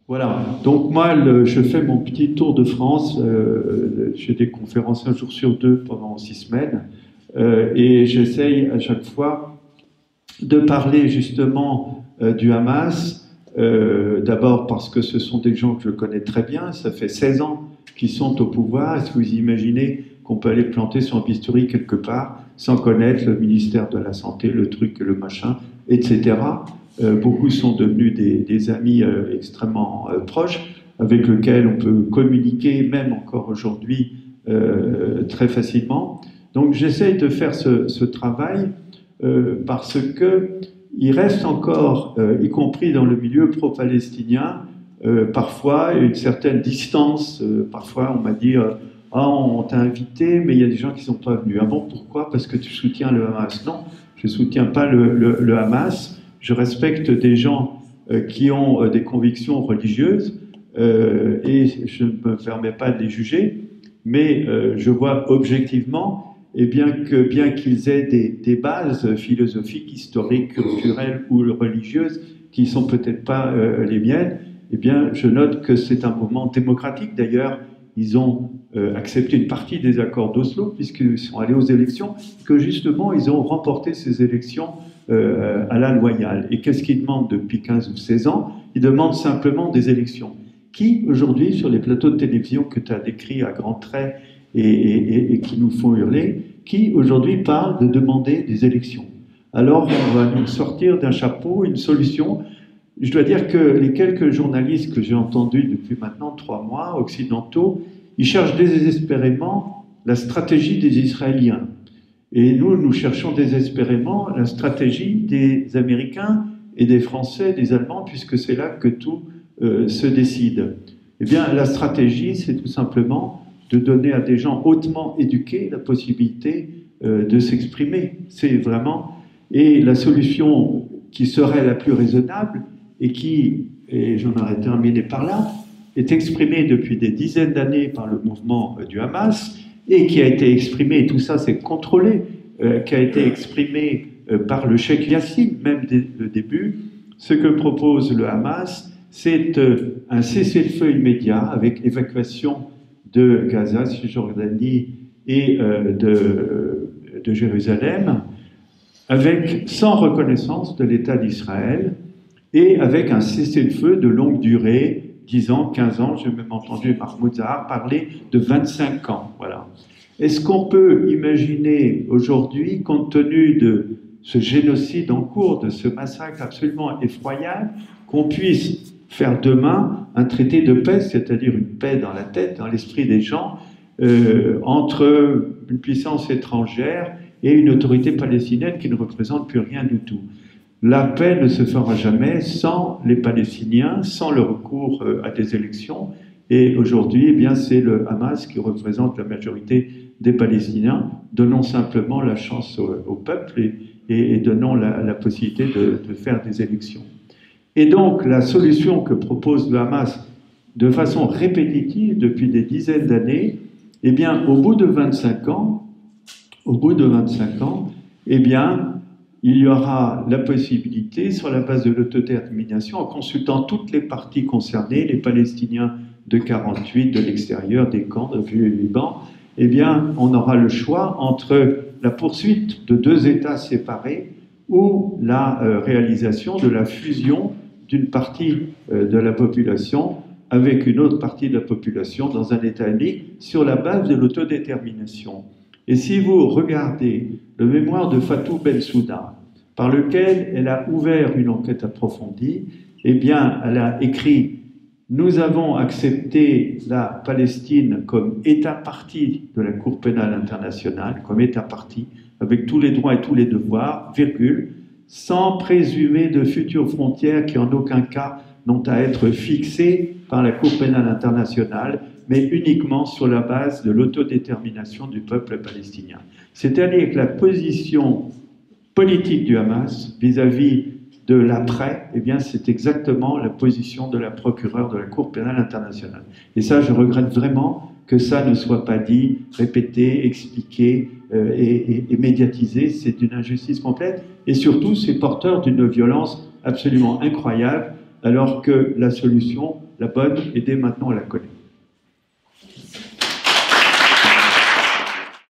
Voilà. Donc moi, je fais mon petit tour de France. J'ai des conférences un jour sur deux pendant 6 semaines. Et j'essaye à chaque fois de parler justement du Hamas. D'abord parce que ce sont des gens que je connais très bien. Ça fait 16 ans qu'ils sont au pouvoir. Est-ce que vous imaginez qu'on peut aller planter son bistouri quelque part sans connaître le ministère de la Santé, le truc, le machin, etc. Beaucoup sont devenus des amis extrêmement proches avec lesquels on peut communiquer même encore aujourd'hui très facilement. Donc j'essaye de faire ce travail parce que il reste encore, y compris dans le milieu pro-palestinien, parfois une certaine distance. Parfois on m'a dit ah, on t'a invité, mais il y a des gens qui ne sont pas venus. Ah bon, pourquoi? Parce que tu soutiens le Hamas. Non, je ne soutiens pas le Hamas. Je respecte des gens qui ont des convictions religieuses et je ne me permets pas de les juger, mais je vois objectivement et bien qu'ils aient des bases philosophiques, historiques, culturelles ou religieuses qui ne sont peut-être pas les miennes, eh bien, je note que c'est un moment démocratique. D'ailleurs, ils ont accepté une partie des accords d'Oslo, puisqu'ils sont allés aux élections, que justement, ils ont remporté ces élections à la loyale. Et qu'est-ce qu'ils demandent depuis 15 ou 16 ans? Ils demandent simplement des élections. Qui, aujourd'hui, sur les plateaux de télévision que tu as décrits à grands traits et qui nous font hurler, qui, aujourd'hui, parle de demander des élections? Alors, on va nous sortir d'un chapeau une solution. Je dois dire que les quelques journalistes que j'ai entendus depuis maintenant 3 mois, occidentaux, ils cherchent désespérément la stratégie des Israéliens. Et nous, nous cherchons désespérément la stratégie des Américains et des Français, des Allemands, puisque c'est là que tout se décide. Eh bien, la stratégie, c'est tout simplement de donner à des gens hautement éduqués la possibilité de s'exprimer. C'est vraiment... Et la solution qui serait la plus raisonnable, et qui, et j'en aurais terminé par là, est exprimée depuis des dizaines d'années par le mouvement du Hamas, et qui a été exprimée, et tout ça c'est contrôlé, qui a été exprimé par le cheikh Yassine, même dès le début. Ce que propose le Hamas, c'est un cessez-le-feu immédiat avec évacuation de Gaza, Cisjordanie et de Jérusalem, sans reconnaissance de l'État d'Israël, et avec un cessez-le-feu de longue durée, 10 ans, 15 ans, j'ai même entendu Mahmoud Zahar parler de 25 ans. Voilà. Est-ce qu'on peut imaginer aujourd'hui, compte tenu de ce génocide en cours, de ce massacre absolument effroyable, qu'on puisse faire demain un traité de paix, c'est-à-dire une paix dans la tête, dans l'esprit des gens, entre une puissance étrangère et une autorité palestinienne qui ne représente plus rien du tout? La paix ne se fera jamais sans les Palestiniens, sans le recours à des élections. Et aujourd'hui, eh bien, c'est le Hamas qui représente la majorité des Palestiniens. Donnons simplement la chance au peuple et donnons la possibilité de faire des élections. Et donc, la solution que propose le Hamas de façon répétitive depuis des dizaines d'années, eh bien, au bout de 25 ans, eh bien, il y aura la possibilité, sur la base de l'autodétermination, en consultant toutes les parties concernées, les Palestiniens de 48, de l'extérieur, des camps, depuis le Liban, eh bien, on aura le choix entre la poursuite de 2 États séparés ou la réalisation de la fusion d'une partie de la population avec une autre partie de la population dans un État unique sur la base de l'autodétermination. Et si vous regardez le mémoire de Fatou Bensouda, par lequel elle a ouvert une enquête approfondie, eh bien, elle a écrit « Nous avons accepté la Palestine comme État partie de la Cour pénale internationale, comme État partie, avec tous les droits et tous les devoirs, virgule, sans présumer de futures frontières qui en aucun cas n'ont à être fixées par la Cour pénale internationale, mais uniquement sur la base de l'autodétermination du peuple palestinien. » C'est-à-dire que la position politique du Hamas vis-à-vis de l'après, eh bien, c'est exactement la position de la procureure de la Cour pénale internationale. Et ça, je regrette vraiment que ça ne soit pas dit, répété, expliqué et médiatisé. C'est une injustice complète. Et surtout, c'est porteur d'une violence absolument incroyable, alors que la solution, la bonne, et dès maintenant, on la connaît.